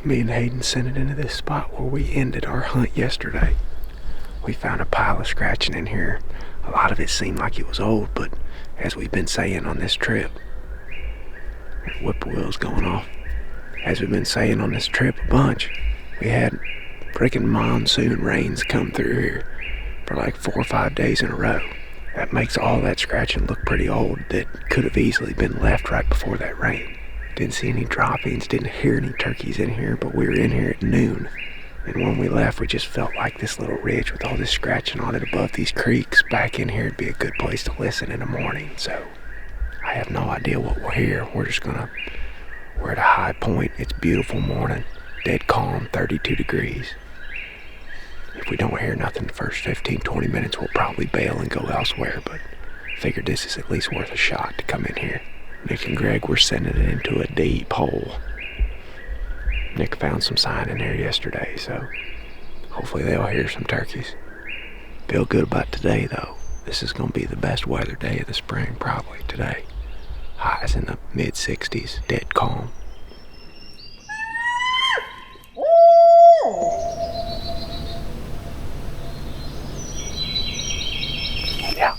Me and Hayden sent it into this spot where we ended our hunt yesterday. We found a pile of scratching in here. A lot of it seemed like it was old, but as we've been saying on this trip, whippoorwill's going off. As we've been saying on this trip a bunch, we had freaking monsoon rains come through here for like 4 or 5 days in a row. That makes all that scratching look pretty old that could have easily been left right before that rain. Didn't see any droppings, didn't hear any turkeys in here, but we were in here at noon. And when we left, we just felt like this little ridge with all this scratching on it above these creeks back in here would be a good place to listen in the morning. So I have no idea what we'll hear. We're at a high point. It's a beautiful morning, dead calm, 32 degrees. If we don't hear nothing the first 15-20 minutes, we'll probably bail and go elsewhere, but figured this is at least worth a shot to come in here. Nick and Greg were sending it into a deep hole. Nick found some sign in there yesterday, so hopefully they'll hear some turkeys. Feel good about today, though. This is going to be the best weather day of the spring, probably today. Highs in the mid-60s, dead calm. Yeah.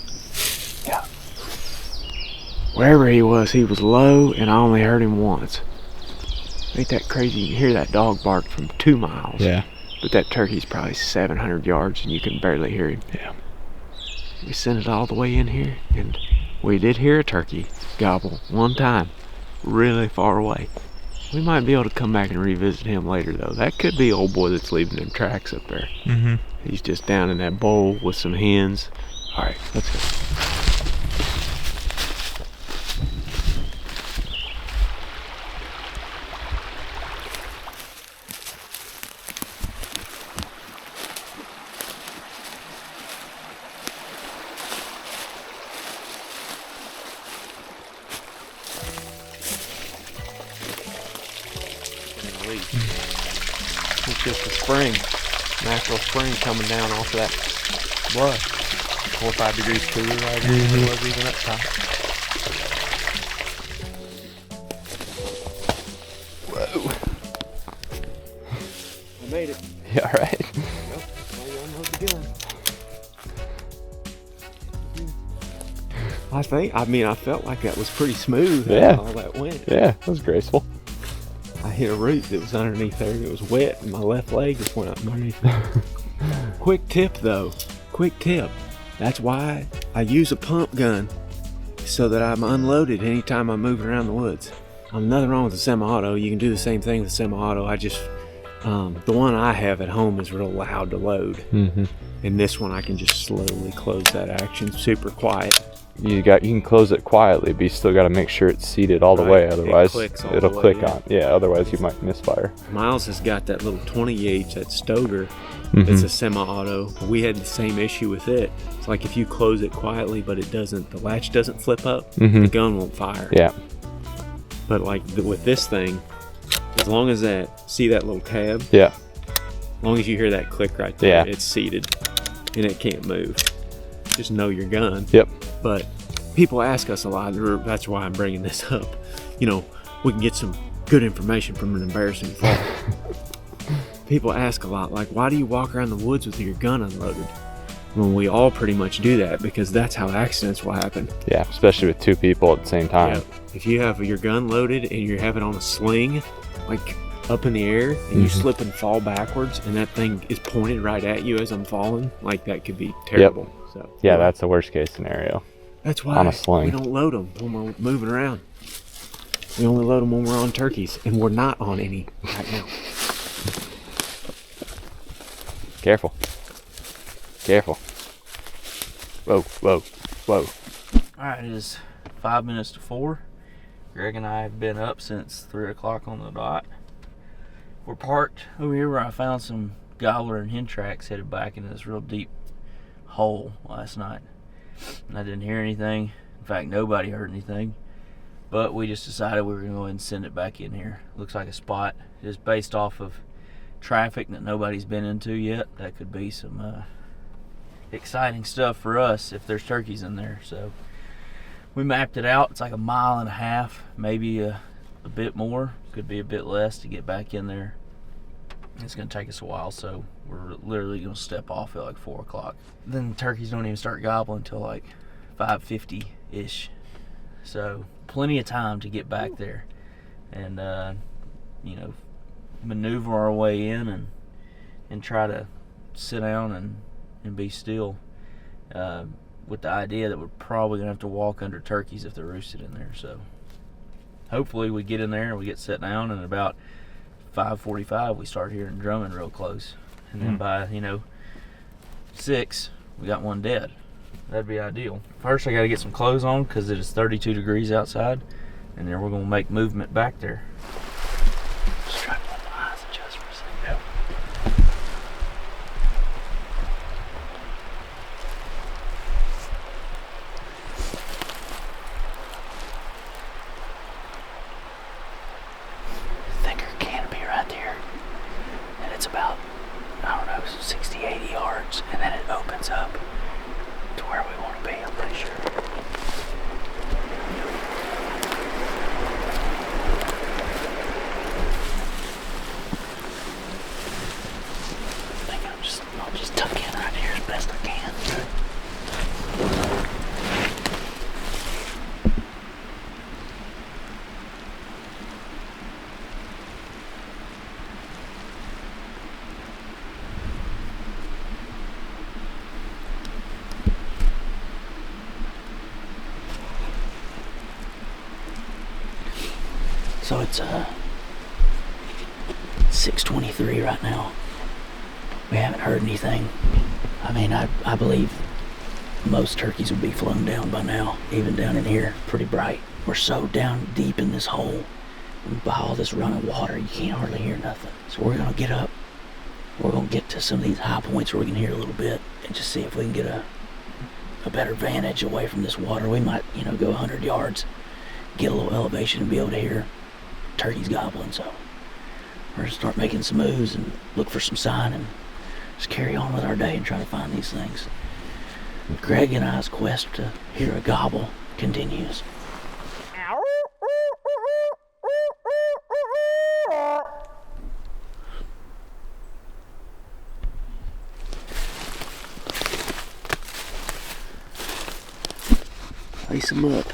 Wherever he was low, and I only heard him once. Ain't that crazy? You can hear that dog bark from 2 miles. Yeah. But that turkey's probably 700 yards, and you can barely hear him. Yeah. We sent it all the way in here, and we did hear a turkey gobble one time, really far away. We might be able to come back and revisit him later, though. That could be old boy that's leaving them tracks up there. Mm-hmm. He's just down in that bowl with some hens. All right, let's go. It's just a spring, natural spring coming down off of that bluff. 4 or 5 degrees cooler right here than it was even up top. Whoa. I made it. Yeah, all right. Well, now you unload the gun. I felt like that was pretty smooth. Yeah. All that went. Yeah, that was graceful. I hit a root that was underneath there. It was wet, and my left leg just went up underneath there. Quick tip, though. Quick tip. That's why I use a pump gun, so that I'm unloaded anytime I'm moving around the woods. Nothing wrong with the semi-auto. You can do the same thing with the semi-auto. I just, the one I have at home is real loud to load. Mm-hmm. And this one I can just slowly close that action, super quiet. You can close it quietly, but you still got to make sure it's seated all the way. Otherwise, it'll click on. Yeah, otherwise you might misfire. Miles has got that little 20 gauge, that Stoger. Mm-hmm. It's a semi-auto. We had the same issue with it. It's like if you close it quietly, but the latch doesn't flip up, Mm-hmm. the gun won't fire. Yeah. But like with this thing, as long as see that little tab? Yeah. As long as you hear that click right there, Yeah. it's seated and it can't move. Just know your gun. Yep. But people ask us a lot, that's why I'm bringing this up. You know, we can get some good information from an embarrassing fall. People ask a lot, like, why do you walk around the woods with your gun unloaded? Well, we all pretty much do that because that's how accidents will happen. Yeah, especially with 2 people at the same time. Yeah. If you have your gun loaded and you have it on a sling, like up in the air, and you slip and fall backwards, and that thing is pointed right at you as I'm falling, like that could be terrible. Yep. So yeah, that's the worst case scenario. That's why on a sling. We don't load them when we're moving around. We only load them when we're on turkeys, and we're not on any right now. Careful. Careful. Whoa, whoa, whoa. Alright, it is 5 minutes to 4. Greg and I have been up since 3 o'clock on the dot. We're parked over here where I found some gobbler and hen tracks headed back into this real deep hole last night. And I didn't hear anything. In fact, nobody heard anything. But we just decided we were going to go ahead and send it back in here. Looks like a spot just based off of traffic that nobody's been into yet. That could be some exciting stuff for us if there's turkeys in there. So we mapped it out. It's like 1.5 miles, maybe a bit more. Could be a bit less to get back in there It's going to take us a while, so we're literally going to step off at like 4 o'clock. Then the turkeys don't even start gobbling until like 5:50-ish. So plenty of time to get back there and, maneuver our way in and try to sit down and be still, with the idea that we're probably going to have to walk under turkeys if they're roosted in there. So hopefully we get in there and we get set down, and about 5:45 we start hearing drumming real close, and then by 6 we got one dead. That'd be ideal. First I got to get some clothes on because it is 32 degrees outside, and then we're going to make movement back there. Just try to let my eyes adjust for a second. Yep. Thicker canopy right there, and it's about, 60, 80 yards, and then it opens up to where we want to be, I'm pretty sure. I think I'll just tuck in right here as best I can. So it's 6:23 right now. We haven't heard anything. I mean, I believe most turkeys would be flown down by now, even down in here, pretty bright. We're so down deep in this hole, and by all this running water, you can't hardly hear nothing. So we're gonna get up. We're gonna get to some of these high points where we can hear a little bit, and just see if we can get a better vantage away from this water. We might, go 100 yards, get a little elevation, and be able to hear turkeys gobbling. So we're gonna start making some moves and look for some sign and just carry on with our day and try to find these things. Greg and I's quest to hear a gobble continues. Lace them up.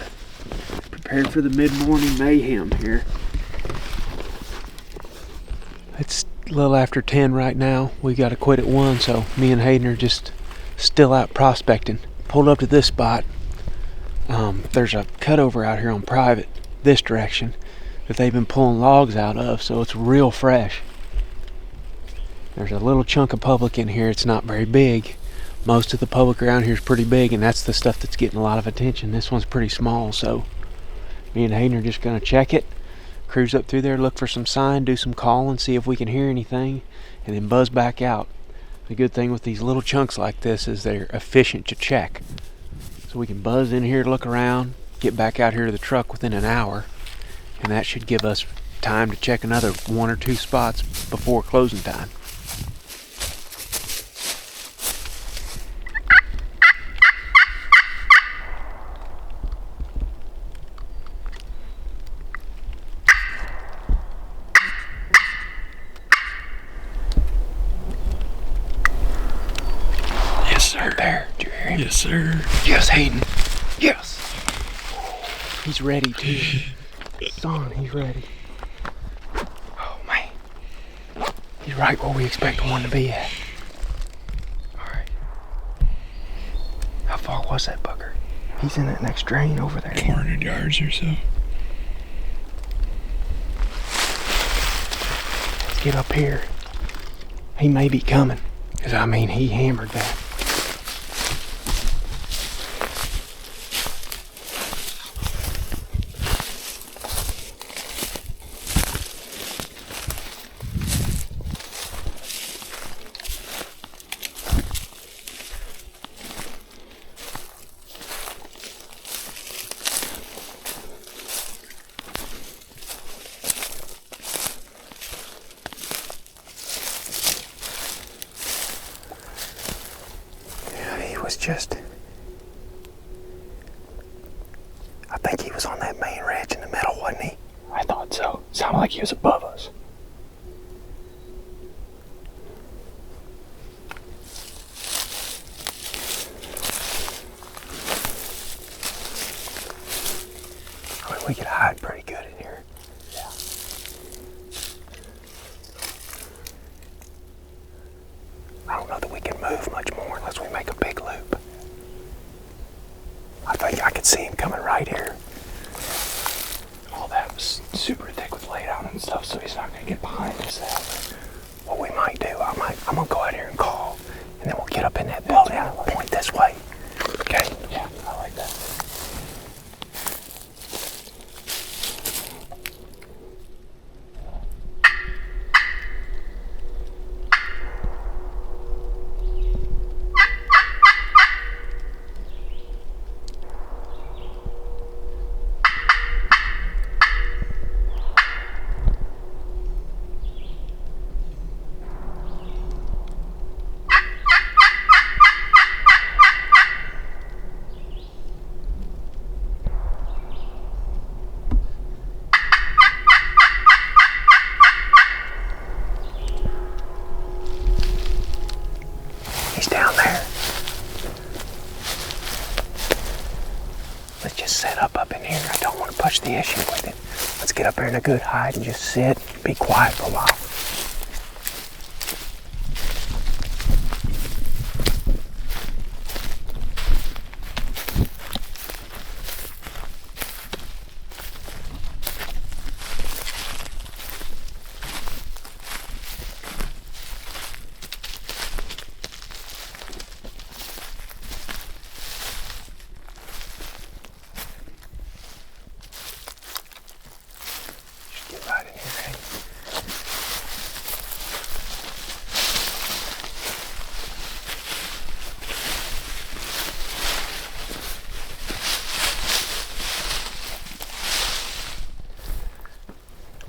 Prepared for the mid-morning mayhem here. It's a little after 10 right now. We got to quit at 1, so me and Hayden are just still out prospecting. Pulled up to this spot. There's a cutover out here on private this direction that they've been pulling logs out of, so it's real fresh. There's a little chunk of public in here. It's not very big. Most of the public around here is pretty big, and that's the stuff that's getting a lot of attention. This one's pretty small, so me and Hayden are just going to check it, cruise up through there, look for some sign, do some calling, see if we can hear anything, and then buzz back out. The good thing with these little chunks like this is they're efficient to check. So we can buzz in here, look around, get back out here to the truck within an hour, and that should give us time to check another 1 or 2 spots before closing time. There, did you hear him? Yes, sir. Yes, Hayden. Yes. He's ready too. Son, he's ready. Oh man, he's right where we expect one to be at. All right. How far was that bugger? He's in that next drain over there. 400 yards or so. Let's get up here. He may be coming, cause he hammered that. I think he was on that main ridge in the middle, wasn't he? I thought so. Sounded like he was above us. We could hide pretty good in here. Yeah. I don't know that we can move much more unless we make a big loop. I think I could see him coming right here. All that was super thick with laid out and stuff, so he's not going to get behind us. What we might do, I'm going to go out here and call, and then we'll get up in that building and point this way. Okay? Yeah, I like that. He's down there. Let's just set up in here. I don't want to push the issue with it. Let's get up there in a good hide and just sit, be quiet for a while. Get right in here, Hank.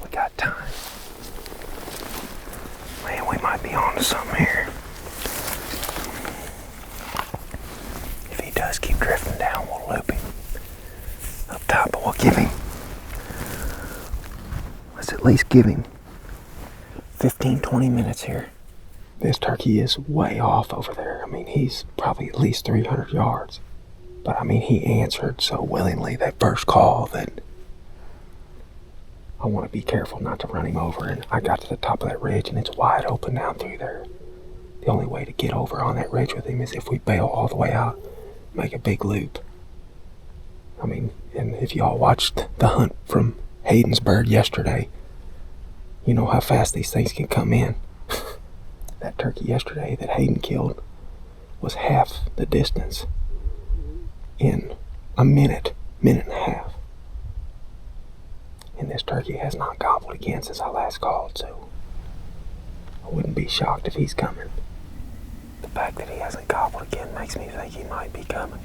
We got time. Man, we might be on to something here. If he does keep drifting down, we'll loop him up top, but we'll give him. Let's at least give him 15-20 minutes here. This turkey is way off over there. I mean, he's probably at least 300 yards. But I mean, he answered so willingly that first call that I want to be careful not to run him over. And I got to the top of that ridge and it's wide open down through there. The only way to get over on that ridge with him is if we bail all the way out, make a big loop. I mean, and if y'all watched the hunt from Hayden's bird yesterday, you know how fast these things can come in. That turkey yesterday that Hayden killed was half the distance in a minute and a half. And this turkey has not gobbled again since I last called, so I wouldn't be shocked if he's coming. The fact that he hasn't gobbled again makes me think he might be coming.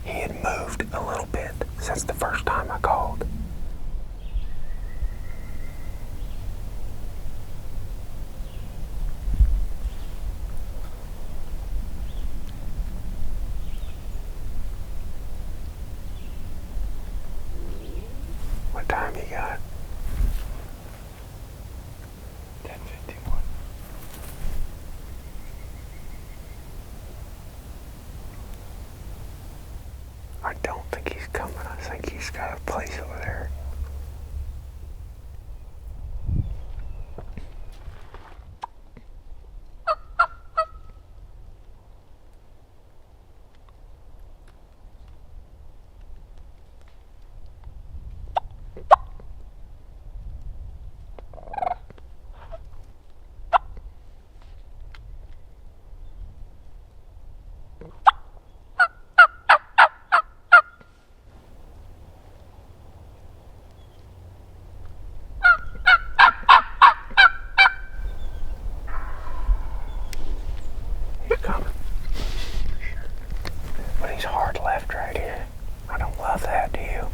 He had moved a little bit since the first time I called. What time you got? 10:51. I don't think he's coming. I think he's got a place over there. Coming. But he's hard left right here. I don't love that, do you?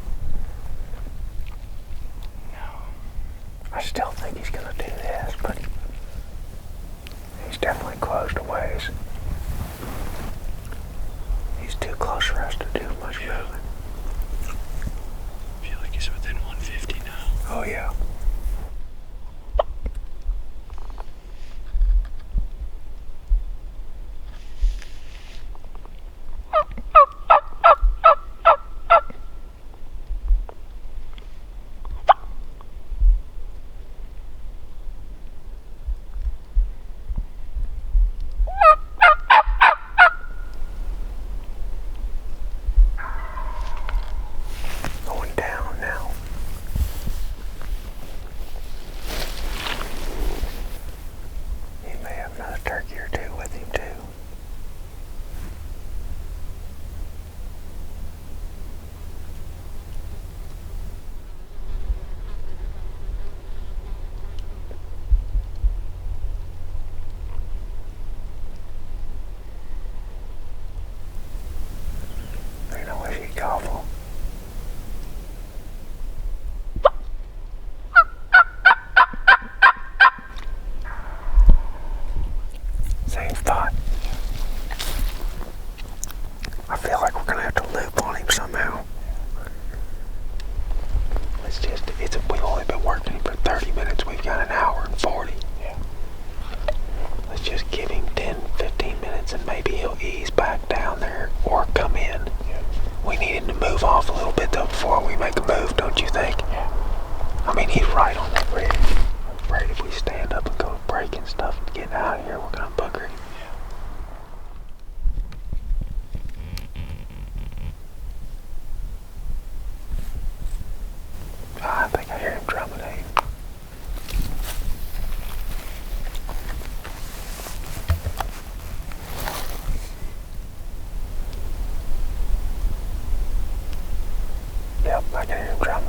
No. I still think he's gonna do this, but he's definitely closed a ways. He's too close for us to do much moving. I feel like he's within 150 now. Oh yeah. Same thought. I feel like we're gonna have to loop on him somehow. We've only been working for 30 minutes. We've got an hour and 40. Yeah. Let's just give him 10, 15 minutes and maybe he'll ease back down there or come in. Yeah. We need him to move off a little bit though before we make a move, don't you think? Yeah. I mean, he's right on the bridge. I'm afraid if we stand up and go breaking stuff and get out of here, we're gonna bugger him. I think I hear him drumming. Yep, I can hear him drumming.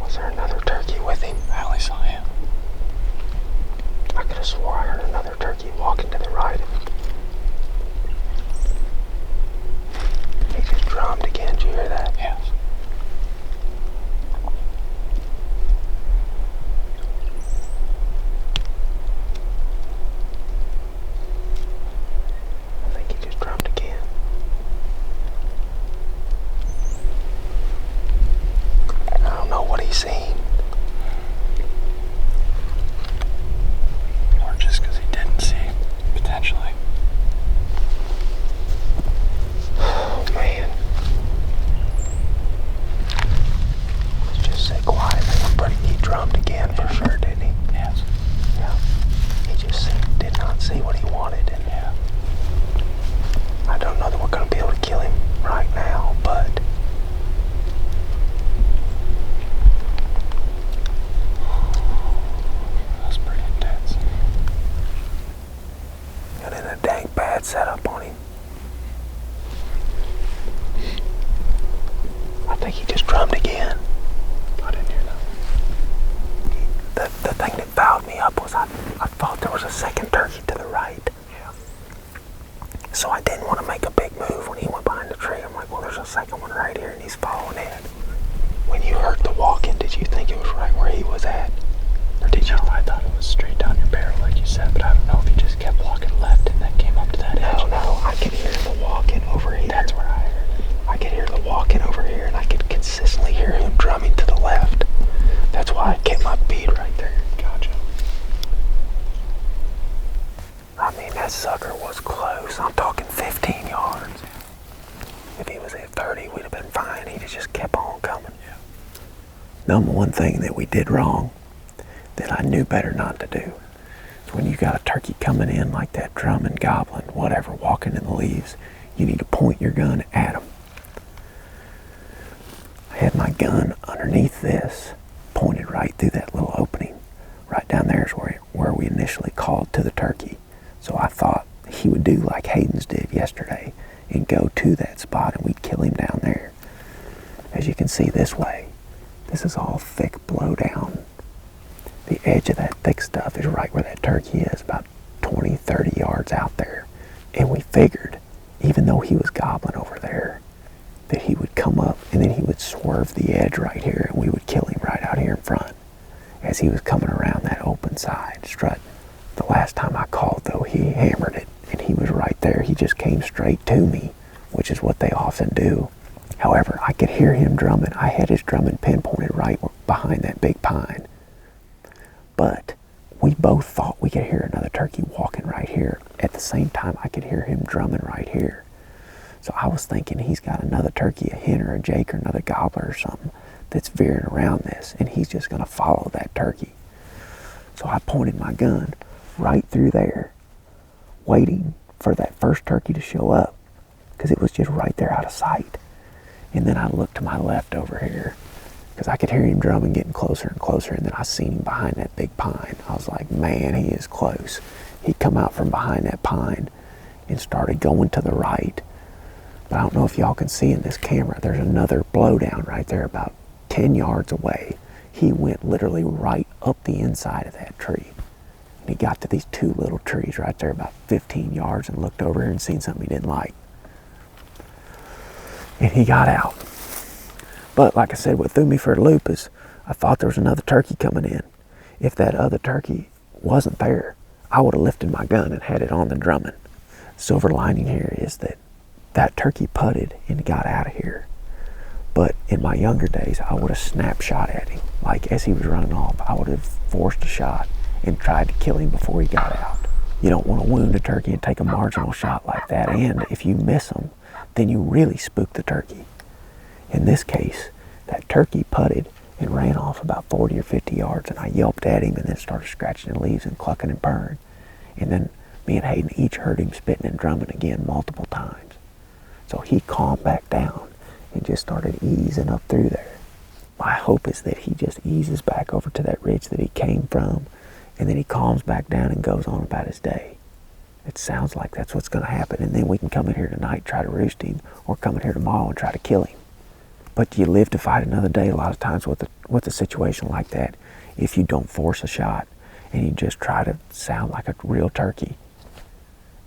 Was there another turkey with him? I only saw him. I could have swore I heard another turkey walking to the right. He just drummed again. Did you hear that? Yes. I think he just drummed again. I don't know what he's seen. Or just because he didn't see, potentially. Oh man. Let's just say quietly. He drummed again for sure, didn't he? Yes. Yeah. He just did not see what he wanted, and Yeah. I don't know that we're going to be able to kill him right now, but That's pretty intense. got in a dang bad setup on him. I think he just drummed again. I didn't hear that. The thing that fouled me up was I thought there was a second turkey to the right. Yeah. So I didn't want to make a big move when he went behind the tree. I'm like, well, there's a second one right here, and he's following it. When you heard the walking, did you think it was right where he was at? Or did you? No, I thought it was straight down your barrel, like you said, but I don't know if he just kept walking left and then came up to that edge. No, I could hear the walking over here. That's where I heard it. I could hear the walking over here, and I could consistently hear him drumming to the left. That's why I kept my bead right there. Gotcha. I mean, that sucker was close. I'm talking 15 yards. If he was at 30, we'd have been fine. He'd have just kept on coming. Yeah. Number one thing that we did wrong, that I knew better not to do, is when you got a turkey coming in like that, drumming, gobbling, whatever, walking in the leaves, you need to point your gun at him. I had my gun underneath this, pointed right through that little opening. Right down there is where we initially called to the turkey. So I thought he would do like Hayden's did yesterday and go to that spot and we'd kill him down there. As you can see this way, this is all thick blowdown. The edge of that thick stuff is right where that turkey is, about 20, 30 yards out there. And we figured, even though he was gobbling over there, that he would come up and then he would swerve the edge right here and we would kill him right out here in front as he was coming around that open side, strutting. The last time I called, though, he hammered it and he was right there. He just came straight to me, which is what they often do. However, I could hear him drumming. I had his drumming pinpointed right behind that big pine. But we both thought we could hear another turkey walking right here. At the same time, I could hear him drumming right here. So I was thinking he's got another turkey, a hen or a jake or another gobbler or something that's veering around this, and he's just going to follow that turkey. So I pointed my gun right through there, waiting for that first turkey to show up, because it was just right there out of sight. And then I looked to my left over here, because I could hear him drumming getting closer and closer, and then I seen him behind that big pine. I was like, man, he is close. He come out from behind that pine and started going to the right. But I don't know if y'all can see in this camera, there's another blowdown right there about 10 yards away. He went literally right up the inside of that tree. And he got to these two little trees right there about 15 yards and looked over here and seen something he didn't like. And he got out. But like I said, what threw me for a loop is I thought there was another turkey coming in. If that other turkey wasn't there, I would have lifted my gun and had it on the drumming. silver lining here is that that turkey putted and got out of here. But in my younger days, I would have snapshot at him. Like as he was running off, I would have forced a shot and tried to kill him before he got out. You don't want to wound a turkey and take a marginal shot like that. And if you miss him, then you really spook the turkey. In this case, that turkey putted and ran off about 40 or 50 yards, and I yelped at him and then started scratching the leaves and clucking and purring. And then me and Hayden each heard him spitting and drumming again multiple times. So he calmed back down and just started easing up through there. My hope is that he just eases back over to that ridge that he came from, and then he calms back down and goes on about his day. It sounds like that's what's going to happen, and then we can come in here tonight, try to roost him, or come in here tomorrow and try to kill him. But you live to fight another day a lot of times with a situation like that. If you don't force a shot and you just try to sound like a real turkey,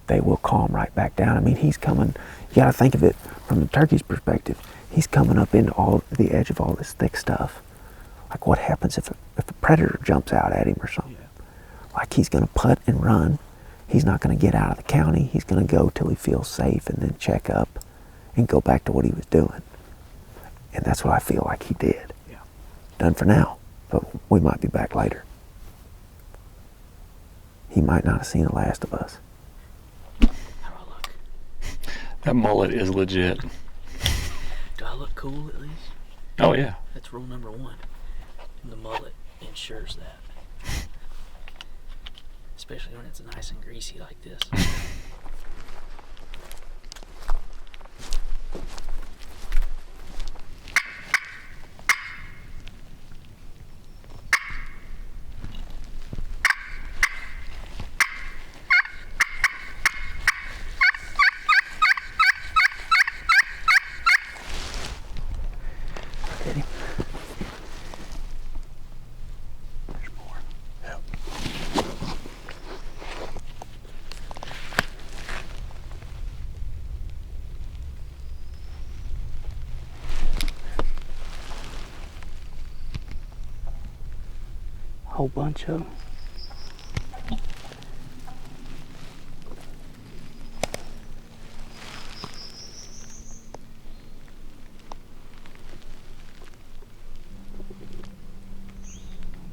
they will calm right back down. I mean, he's coming, you got to think of it from the turkey's perspective. He's coming up into all the edge of all this thick stuff. Like what happens if a predator jumps out at him or something? Yeah. Like he's going to putt and run. He's not going to get out of the county. He's going to go till he feels safe and then check up and go back to what he was doing. And that's what I feel like he did. Yeah. Done for now, but we might be back later. He might not have seen the last of us. How do I look? That mullet is legit. Do I look cool at least? Oh yeah. That's rule number one. And the mullet ensures that. Especially when it's nice and greasy like this. Whole bunch of them.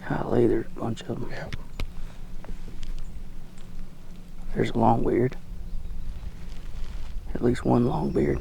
Golly, there's a bunch of them. Yeah. There's a long beard. At least one long beard.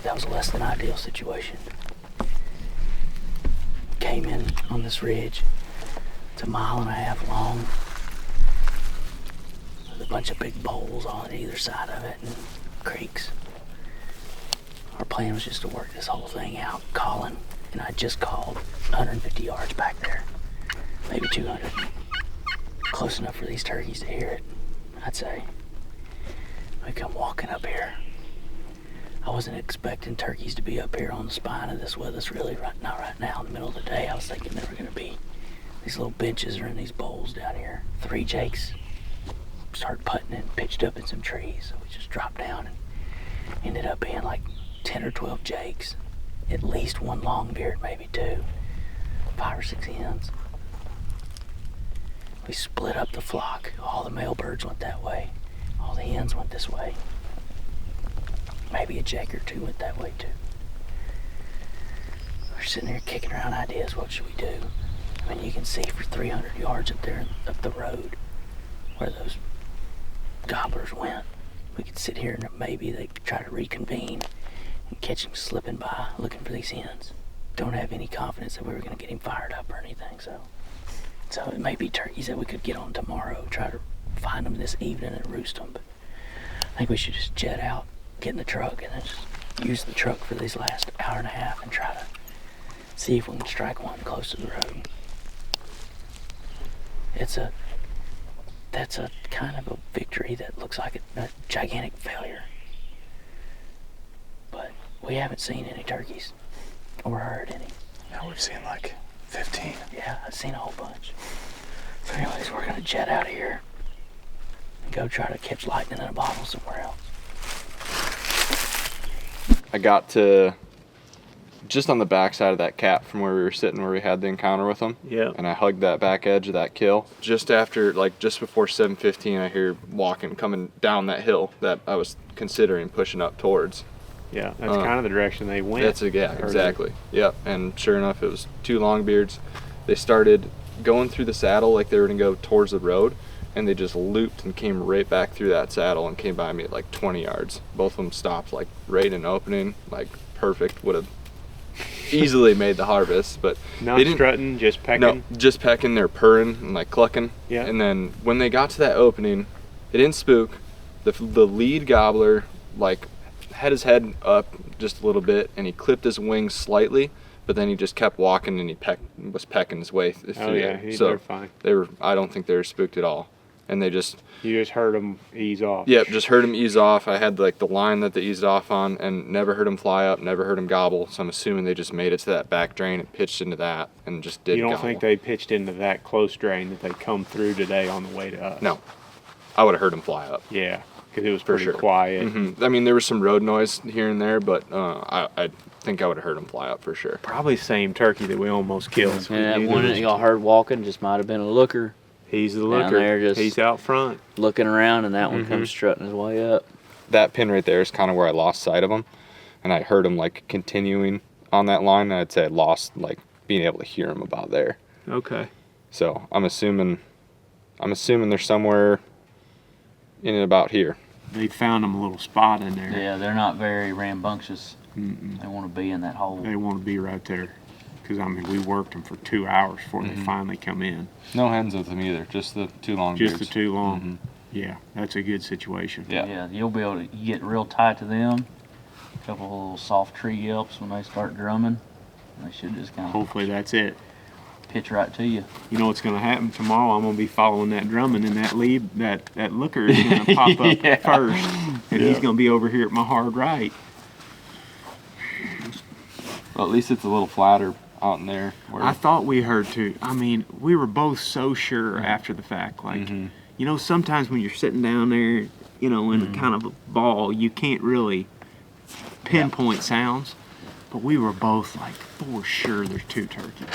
That was a less than ideal situation. Came in on this ridge. It's 1.5 miles long. With a bunch of big bowls on either side of it and creeks. Our plan was just to work this whole thing out, calling, and I just called 150 yards back there. Maybe 200. Close enough for these turkeys to hear it, I'd say. We come walking up here. I wasn't expecting turkeys to be up here on the spine of this with us, really, not right now in the middle of the day. I was thinking they were going to be these little benches or in these bowls down here. 3 jakes started putting and pitched up in some trees. So we just dropped down and ended up being like 10 or 12 jakes. At least 1 longbeard, maybe 2. 5 or 6 hens. We split up the flock. All the male birds went that way. All the hens went this way. Maybe a jake or 2 went that way too. We're sitting there kicking around ideas. What should we do? I mean, you can see for 300 yards up there, up the road, where those gobblers went. We could sit here and maybe they could try to reconvene and catch him slipping by looking for these hens. Don't have any confidence that we were going to get him fired up or anything, so it may be turkeys that we could get on tomorrow, try to find them this evening and roost them, but I think we should just jet out, get in the truck, and then just use the truck for these last hour and a half and try to see if we can strike one close to the road. That's a kind of a victory that looks like a gigantic failure. But we haven't seen any turkeys or heard any. Now we've seen like 15. Yeah, I've seen a whole bunch. So anyways, we're gonna jet out of here and go try to catch lightning in a bottle somewhere else. I got to just on the back side of that cap from where we were sitting, where we had the encounter with them. Yeah. And I hugged that back edge of that kill. Just after, like just before 7:15, I hear walking coming down that hill that I was considering pushing up towards. Yeah, that's kind of the direction they went. Exactly. Yep. And sure enough, it was 2 longbeards. They started going through the saddle like they were gonna go towards the road, and they just looped and came right back through that saddle and came by me at like 20 yards. Both of them stopped like right in opening, like perfect. Would have easily made the harvest, but Not they didn't strutting, just pecking. No, just pecking. They're purring and like clucking. Yeah. And then when they got to that opening, it didn't spook. The lead gobbler like had his head up just a little bit, and he clipped his wings slightly, but then he just kept walking and he was pecking his way through. Oh yeah, they're fine. I don't think they were spooked at all, and they just. You just heard them ease off. Yep, just heard them ease off. I had like the line that they eased off on, and never heard them fly up, never heard them gobble. So I'm assuming they just made it to that back drain and pitched into that, and just did. You don't gobble. think they pitched into that close drain that they come through today on the way to us? No, I would have heard them fly up. Yeah, because it was For pretty sure. quiet. Mm-hmm. I mean, there was some road noise here and there, but I think I would have heard them fly up for sure. Probably the same turkey that we almost killed. And that one that y'all heard walking just might have been a looker He's the down looker. there just He's out front. looking around, and that one comes strutting his way up. That pin right there is kind of where I lost sight of him, and I heard him like continuing on that line, and I'd say I lost like being able to hear him about there. Okay. So I'm assuming they're somewhere in and about here. They found him a little spot in there. Yeah, they're not very rambunctious. They want to be in that hole. They want to be right there. Because, I mean, we worked them for 2 hours before they finally come in. No hens with them either, just the 2 long Just the 2 long. Yeah, that's a good situation. Yeah, you'll be able to get real tight to them. A couple of little soft tree yelps when they start drumming. They should just kind of Hopefully that's it. pitch right to you. You know what's going to happen tomorrow? I'm going to be following that drumming, and that lead, that looker is going to pop up first. And he's going to be over here at my hard right. Well, at least it's a little flatter out in there. I thought we heard too. I mean, we were both so sure after the fact. Like, you know, sometimes when you're sitting down there, you know, in kind of a ball, you can't really pinpoint sounds. But we were both like, for sure there's 2 turkeys.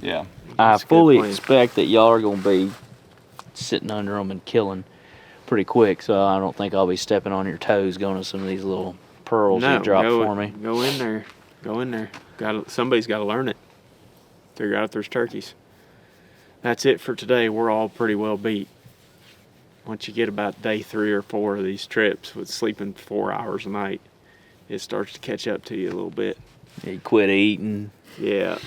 Yeah. I That's a good fully plan. expect that y'all are going to be sitting under them and killing pretty quick, so I don't think I'll be stepping on your toes going to some of these little pearls you dropped for me. Go in there. Go in there. Somebody's got to learn it. Figure out if there's turkeys. That's it for today. We're all pretty well beat. Once you get about day 3 or 4 of these trips with sleeping 4 hours a night, it starts to catch up to you a little bit. You quit eating, Yeah.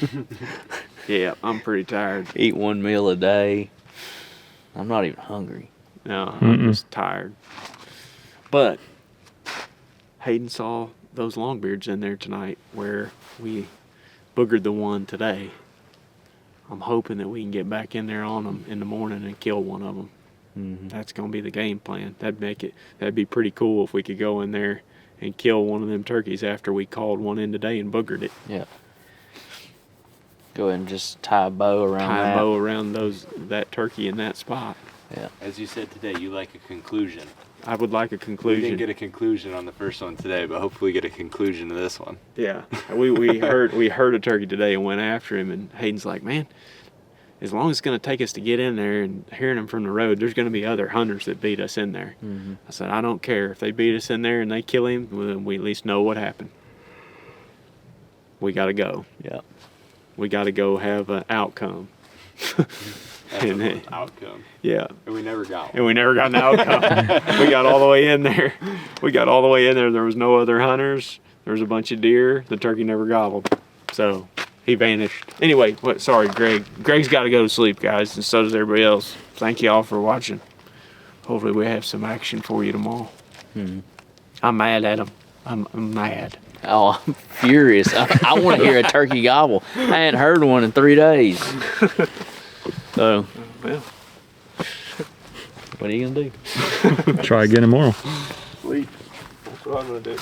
Yeah, I'm pretty tired. eat 1 meal a day. I'm not even hungry. No, I'm just tired. But Hayden saw those longbeards in there tonight where we boogered the one today. I'm hoping that we can get back in there on them in the morning and kill one of them. That's going to be the game plan. That'd be pretty cool if we could go in there and kill one of them turkeys after we called one in today and boogered it. Yeah. Go ahead and just tie a bow around Tie that. a bow around that turkey in that spot. Yeah. As you said today, you like a conclusion. I would like a We conclusion. didn't get a conclusion on the first one today, but hopefully we get a conclusion to this one. Yeah, we heard a turkey today and went after him, and Hayden's like, man, as long as it's going to take us to get in there and hearing him from the road, there's going to be other hunters that beat us in there. I said, I don't care if they beat us in there and they kill him. Well, we at least know what happened. We got to go. Yeah. We got to go have an outcome. That's And an outcome. Yeah. And we never got one. And we never got an outcome. We got all the way in there. There was no other hunters. There was a bunch of deer. The turkey never gobbled. So he vanished. Anyway, sorry, Greg. Greg's got to go to sleep, guys, and so does everybody else. Thank you all for watching. Hopefully we have some action for you tomorrow. I'm mad at him. I'm mad. Oh, I'm furious. I want to hear a turkey gobble. I hadn't heard one in 3 days. So, Well, what are you going to do? Try again tomorrow. sweet. That's what I'm gonna do.